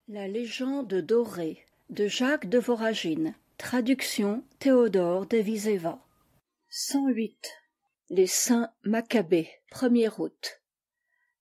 La légende dorée de Jacques de Voragine. Traduction Théodore Deviseva. 108. Les saints Maccabées, 1er août.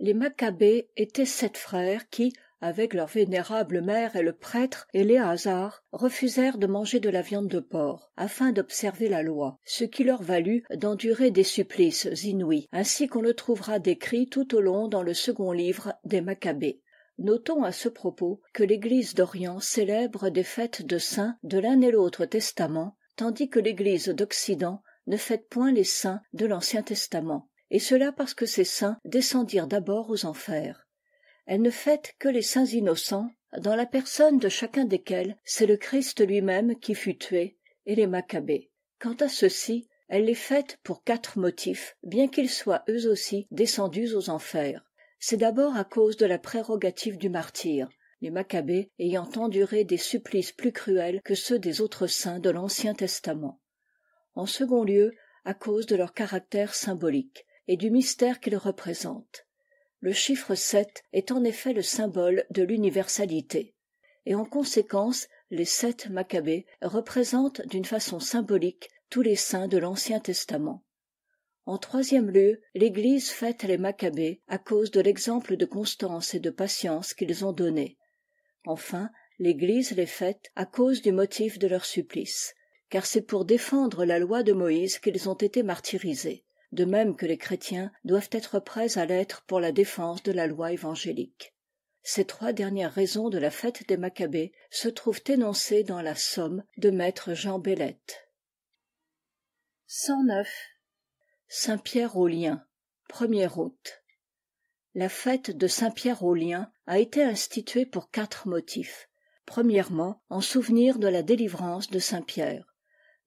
Les Maccabées étaient 7 frères qui, avec leur vénérable mère et le prêtre Éléazar, refusèrent de manger de la viande de porc, afin d'observer la loi, ce qui leur valut d'endurer des supplices inouïs, ainsi qu'on le trouvera décrit tout au long dans le second livre des Maccabées. Notons à ce propos que l'Église d'Orient célèbre des fêtes de saints de l'un et l'autre testament, tandis que l'Église d'Occident ne fête point les saints de l'Ancien Testament, et cela parce que ces saints descendirent d'abord aux enfers. Elle ne fête que les saints innocents, dans la personne de chacun desquels c'est le Christ lui-même qui fut tué, et les Maccabées. Quant à ceux-ci, elle les fête pour 4 motifs, bien qu'ils soient eux aussi descendus aux enfers. C'est d'abord à cause de la prérogative du martyre, les Maccabées ayant enduré des supplices plus cruels que ceux des autres saints de l'Ancien Testament. En second lieu, à cause de leur caractère symbolique et du mystère qu'ils représentent. Le chiffre 7 est en effet le symbole de l'universalité, et en conséquence, les 7 Maccabées représentent d'une façon symbolique tous les saints de l'Ancien Testament. En troisième lieu, l'Église fête les Maccabées à cause de l'exemple de constance et de patience qu'ils ont donné. Enfin, l'Église les fête à cause du motif de leur supplice, car c'est pour défendre la loi de Moïse qu'ils ont été martyrisés, de même que les chrétiens doivent être prêts à l'être pour la défense de la loi évangélique. Ces 3 dernières raisons de la fête des Maccabées se trouvent énoncées dans la Somme de maître Jean Bellette. 109. Saint-Pierre aux Liens, 1er août. La fête de Saint-Pierre aux Liens a été instituée pour 4 motifs. Premièrement, en souvenir de la délivrance de Saint-Pierre.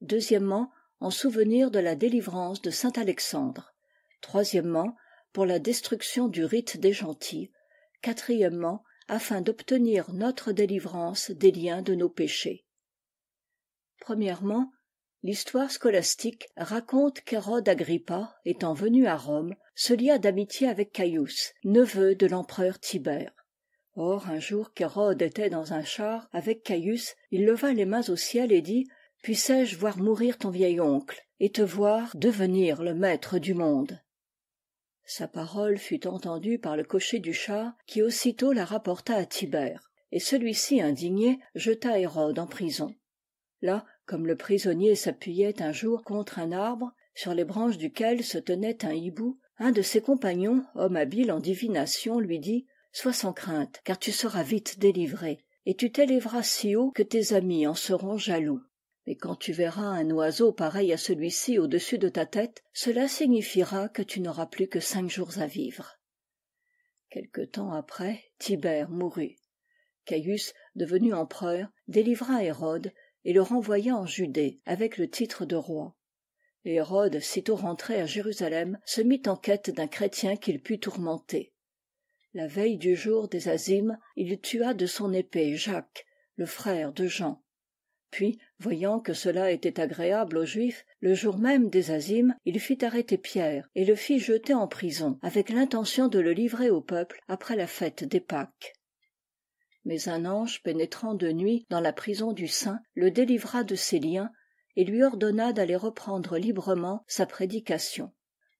Deuxièmement, en souvenir de la délivrance de Saint-Alexandre. Troisièmement, pour la destruction du rite des gentils. Quatrièmement, afin d'obtenir notre délivrance des liens de nos péchés. Premièrement, l'histoire scolastique raconte qu'Hérode Agrippa, étant venu à Rome, se lia d'amitié avec Caius, neveu de l'empereur Tibère. Or, un jour qu'Hérode était dans un char avec Caius, il leva les mains au ciel et dit « Puissé-je voir mourir ton vieil oncle, et te voir devenir le maître du monde ?» Sa parole fut entendue par le cocher du char, qui aussitôt la rapporta à Tibère, et celui-ci, indigné, jeta Hérode en prison. Là, comme le prisonnier s'appuyait un jour contre un arbre, sur les branches duquel se tenait un hibou, un de ses compagnons, homme habile en divination, lui dit « Sois sans crainte, car tu seras vite délivré, et tu t'élèveras si haut que tes amis en seront jaloux. Mais quand tu verras un oiseau pareil à celui-ci au-dessus de ta tête, cela signifiera que tu n'auras plus que 5 jours à vivre. » Quelque temps après, Tibère mourut. Caius, devenu empereur, délivra Hérode et le renvoya en Judée avec le titre de roi. Et Hérode, sitôt rentré à Jérusalem, se mit en quête d'un chrétien qu'il pût tourmenter. La veille du jour des Azymes, il tua de son épée Jacques, le frère de Jean. Puis, voyant que cela était agréable aux Juifs, le jour même des Azymes, il fit arrêter Pierre et le fit jeter en prison, avec l'intention de le livrer au peuple après la fête des Pâques. Mais un ange pénétrant de nuit dans la prison du saint le délivra de ses liens et lui ordonna d'aller reprendre librement sa prédication.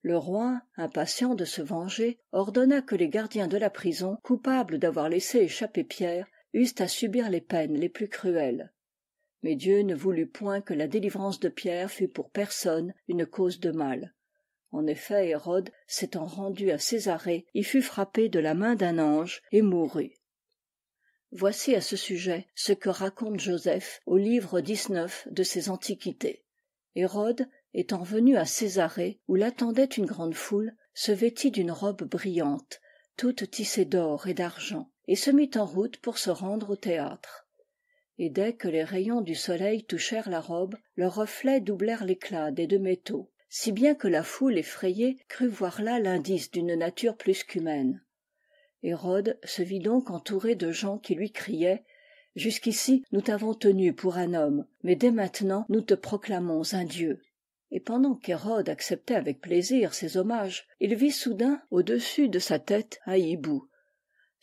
Le roi, impatient de se venger, ordonna que les gardiens de la prison, coupables d'avoir laissé échapper Pierre, eussent à subir les peines les plus cruelles. Mais Dieu ne voulut point que la délivrance de Pierre fût pour personne une cause de mal. En effet, Hérode, s'étant rendu à Césarée, y fut frappé de la main d'un ange et mourut. Voici à ce sujet ce que raconte Joseph au livre 19 de ses Antiquités. Hérode, étant venu à Césarée, où l'attendait une grande foule, se vêtit d'une robe brillante, toute tissée d'or et d'argent, et se mit en route pour se rendre au théâtre. Et dès que les rayons du soleil touchèrent la robe, leurs reflets doublèrent l'éclat des 2 métaux, si bien que la foule effrayée crut voir là l'indice d'une nature plus qu'humaine. Hérode se vit donc entouré de gens qui lui criaient « Jusqu'ici, nous t'avons tenu pour un homme, mais dès maintenant, nous te proclamons un dieu. » Et pendant qu'Hérode acceptait avec plaisir ces hommages, il vit soudain, au-dessus de sa tête, un hibou.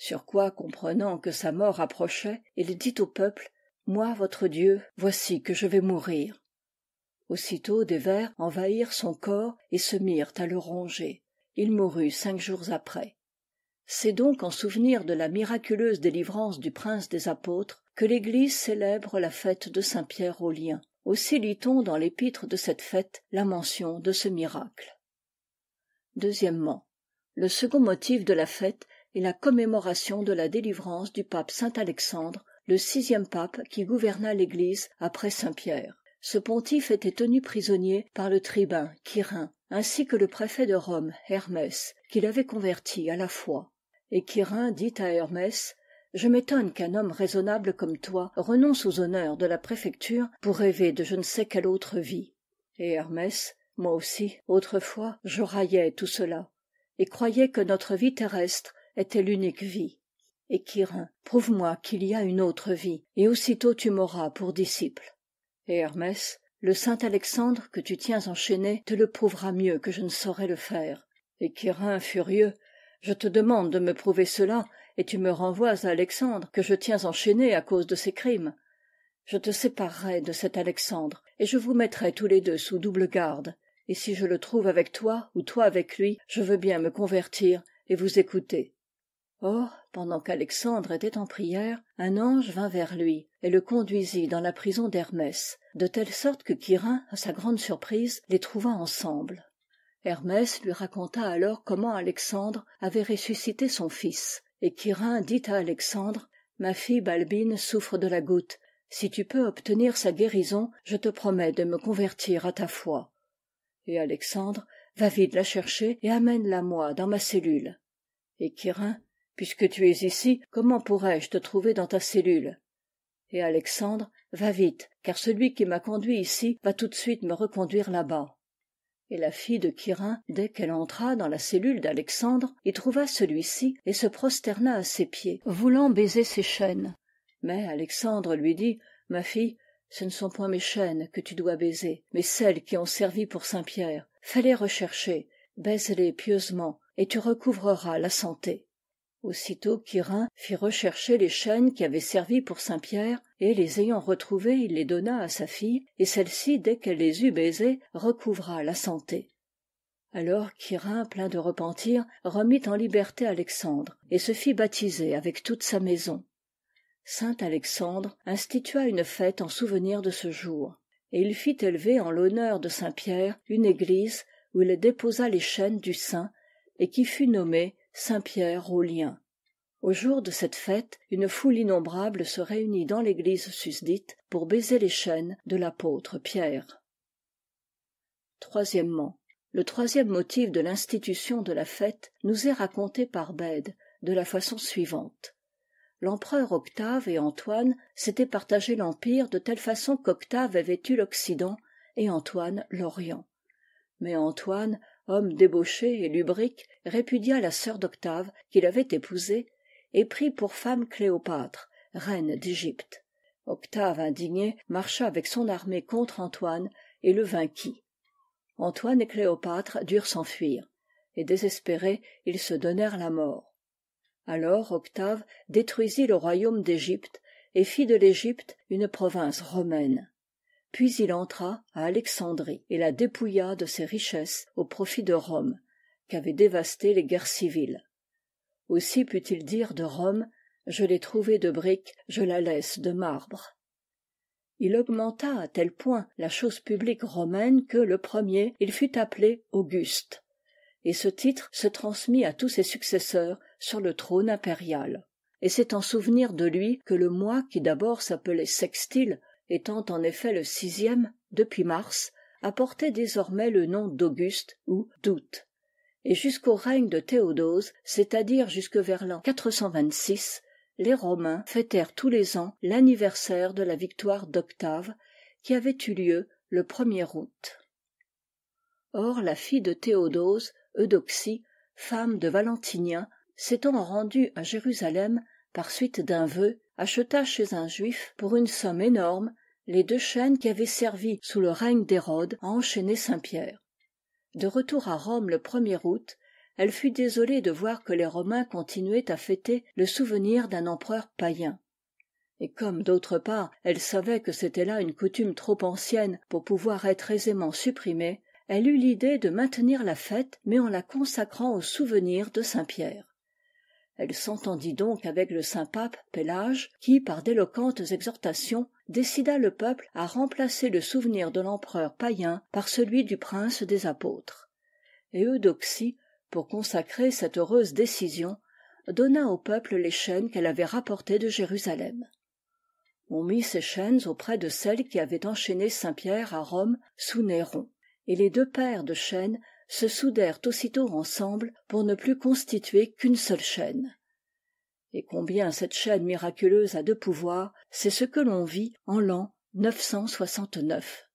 Sur quoi, comprenant que sa mort approchait, il dit au peuple: Moi, votre Dieu, voici que je vais mourir. Aussitôt des vers envahirent son corps et se mirent à le ronger. Il mourut 5 jours après. C'est donc en souvenir de la miraculeuse délivrance du prince des apôtres que l'Église célèbre la fête de Saint Pierre aux Liens. Aussi lit-on dans l'épître de cette fête la mention de ce miracle. Deuxièmement, le second motif de la fête est la commémoration de la délivrance du pape saint Alexandre, le 6e pape qui gouverna l'Église après saint Pierre. Ce pontife était tenu prisonnier par le tribun Quirin, ainsi que le préfet de Rome, Hermès, qui l'avait converti à la foi. Et Quirin dit à Hermès: Je m'étonne qu'un homme raisonnable comme toi renonce aux honneurs de la préfecture pour rêver de je ne sais quelle autre vie. Et Hermès: Moi aussi, autrefois, je raillais tout cela, et croyais que notre vie terrestre était l'unique vie. Et Quirin: Prouve-moi qu'il y a une autre vie, et aussitôt tu m'auras pour disciple. Et Hermès: Le saint Alexandre que tu tiens enchaîné te le prouvera mieux que je ne saurais le faire. Et Quirin, furieux: Je te demande de me prouver cela, et tu me renvoies à Alexandre que je tiens enchaîné à cause de ses crimes. Je te séparerai de cet Alexandre, et je vous mettrai tous les deux sous double garde, et si je le trouve avec toi, ou toi avec lui, je veux bien me convertir et vous écouter. Or, pendant qu'Alexandre était en prière, un ange vint vers lui et le conduisit dans la prison d'Hermès, de telle sorte que Quirin, à sa grande surprise, les trouva ensemble. Hermès lui raconta alors comment Alexandre avait ressuscité son fils, et Quirin dit à Alexandre: Ma fille Balbine souffre de la goutte. Si tu peux obtenir sa guérison, je te promets de me convertir à ta foi. Et Alexandre: Va vite la chercher et amène-la moi dans ma cellule. Et Quirin: Puisque tu es ici, comment pourrais-je te trouver dans ta cellule? Et Alexandre: Va vite, car celui qui m'a conduit ici va tout de suite me reconduire là-bas. Et la fille de Quirin, dès qu'elle entra dans la cellule d'Alexandre, y trouva celui-ci et se prosterna à ses pieds, voulant baiser ses chaînes. Mais Alexandre lui dit: Ma fille, ce ne sont point mes chaînes que tu dois baiser, mais celles qui ont servi pour saint Pierre. Fais-les rechercher, baise-les pieusement, et tu recouvreras la santé. Aussitôt Quirin fit rechercher les chaînes qui avaient servi pour saint Pierre, et les ayant retrouvées, il les donna à sa fille, et celle-ci, dès qu'elle les eut baisées, recouvra la santé. Alors Quirin, plein de repentir, remit en liberté Alexandre, et se fit baptiser avec toute sa maison. Saint Alexandre institua une fête en souvenir de ce jour, et il fit élever en l'honneur de saint Pierre une église où il déposa les chaînes du saint, et qui fut nommée Saint Pierre aux Liens. Au jour de cette fête, une foule innombrable se réunit dans l'église susdite pour baiser les chaînes de l'apôtre Pierre. Troisièmement, le troisième motif de l'institution de la fête nous est raconté par Bède de la façon suivante. L'empereur Octave et Antoine s'étaient partagé l'empire de telle façon qu'Octave avait eu l'Occident et Antoine l'Orient. Mais Antoine, homme débauché et lubrique, répudia la sœur d'Octave qu'il avait épousée et prit pour femme Cléopâtre, reine d'Égypte. Octave, indigné, marcha avec son armée contre Antoine et le vainquit. Antoine et Cléopâtre durent s'enfuir, et désespérés, ils se donnèrent la mort. Alors Octave détruisit le royaume d'Égypte et fit de l'Égypte une province romaine. Puis il entra à Alexandrie et la dépouilla de ses richesses au profit de Rome, qu'avaient dévasté les guerres civiles. Aussi put-il dire de Rome: Je l'ai trouvée de brique, je la laisse de marbre. Il augmenta à tel point la chose publique romaine que, le premier, il fut appelé Auguste, et ce titre se transmit à tous ses successeurs sur le trône impérial. Et c'est en souvenir de lui que le mois qui d'abord s'appelait Sextile, étant en effet le 6e, depuis mars, a porté désormais le nom d'Auguste ou d'août. Et jusqu'au règne de Théodose, c'est-à-dire jusque vers l'an 426, les Romains fêtèrent tous les ans l'anniversaire de la victoire d'Octave, qui avait eu lieu le 1er août. Or la fille de Théodose, Eudoxie, femme de Valentinien, s'étant rendue à Jérusalem par suite d'un vœu, acheta chez un juif pour une somme énorme les 2 chaînes qui avaient servi sous le règne d'Hérode à enchaîner saint Pierre. De retour à Rome le 1er août, elle fut désolée de voir que les Romains continuaient à fêter le souvenir d'un empereur païen. Et comme d'autre part elle savait que c'était là une coutume trop ancienne pour pouvoir être aisément supprimée, elle eut l'idée de maintenir la fête mais en la consacrant au souvenir de saint Pierre. Elle s'entendit donc avec le saint pape Pélage qui, par d'éloquentes exhortations, décida le peuple à remplacer le souvenir de l'empereur païen par celui du prince des apôtres. Et Eudoxie, pour consacrer cette heureuse décision, donna au peuple les chaînes qu'elle avait rapportées de Jérusalem. On mit ces chaînes auprès de celles qui avaient enchaîné saint Pierre à Rome sous Néron, et les 2 paires de chaînes se soudèrent aussitôt ensemble pour ne plus constituer qu'une seule chaîne. Et combien cette chaîne miraculeuse a de pouvoir, c'est ce que l'on vit en l'an 969.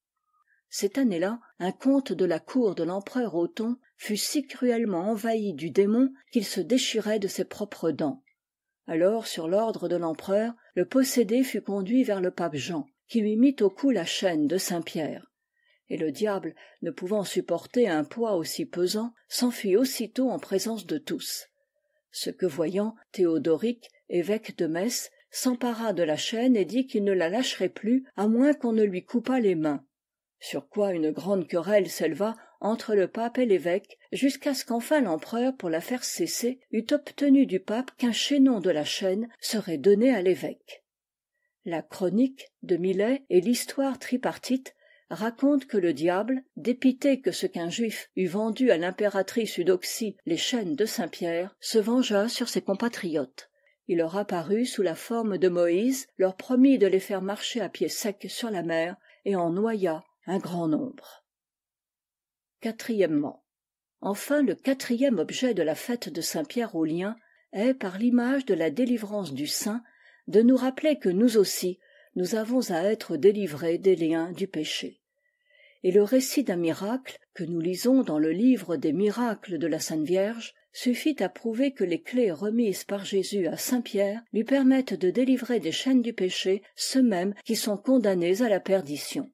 Cette année-là, un comte de la cour de l'empereur Othon fut si cruellement envahi du démon qu'il se déchirait de ses propres dents. Alors, sur l'ordre de l'empereur, le possédé fut conduit vers le pape Jean, qui lui mit au cou la chaîne de saint Pierre. Et le diable, ne pouvant supporter un poids aussi pesant, s'enfuit aussitôt en présence de tous. Ce que voyant, Théodoric, évêque de Metz, s'empara de la chaîne et dit qu'il ne la lâcherait plus à moins qu'on ne lui coupât les mains. Sur quoi une grande querelle s'éleva entre le pape et l'évêque, jusqu'à ce qu'enfin l'empereur, pour la faire cesser, eût obtenu du pape qu'un chaînon de la chaîne serait donné à l'évêque. La chronique de Millet et l'histoire tripartite racontent que le diable, dépité que ce qu'un juif eût vendu à l'impératrice Eudoxie les chaînes de saint Pierre, se vengea sur ses compatriotes. Il leur apparut sous la forme de Moïse, leur promit de les faire marcher à pied sec sur la mer, et en noya un grand nombre. Quatrièmement. Enfin, le 4e objet de la fête de Saint-Pierre aux Liens est, par l'image de la délivrance du saint, de nous rappeler que nous aussi, nous avons à être délivrés des liens du péché. Et le récit d'un miracle, que nous lisons dans le livre des miracles de la Sainte Vierge, suffit à prouver que les clés remises par Jésus à saint Pierre lui permettent de délivrer des chaînes du péché ceux mêmes qui sont condamnés à la perdition.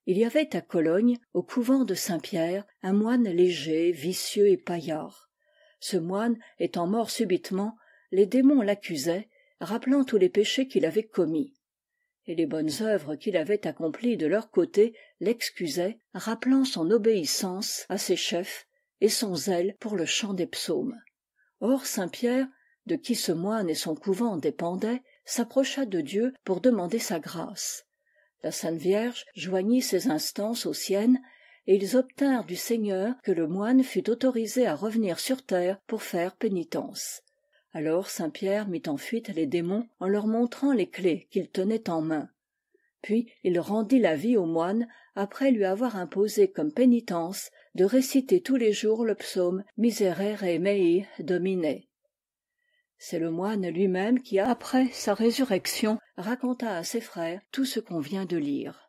Il y avait à Cologne, au couvent de Saint-Pierre, un moine léger, vicieux et paillard. Ce moine étant mort subitement, les démons l'accusaient, rappelant tous les péchés qu'il avait commis. Et les bonnes œuvres qu'il avait accomplies de leur côté l'excusaient, rappelant son obéissance à ses chefs et son zèle pour le chant des psaumes. Or Saint-Pierre, de qui ce moine et son couvent dépendaient, s'approcha de Dieu pour demander sa grâce. La Sainte Vierge joignit ses instances aux siennes, et ils obtinrent du Seigneur que le moine fût autorisé à revenir sur terre pour faire pénitence. Alors saint Pierre mit en fuite les démons en leur montrant les clés qu'il tenait en main. Puis il rendit la vie au moine après lui avoir imposé comme pénitence de réciter tous les jours le psaume Miserere mei Domine. C'est le moine lui-même qui, après sa résurrection, raconta à ses frères tout ce qu'on vient de lire.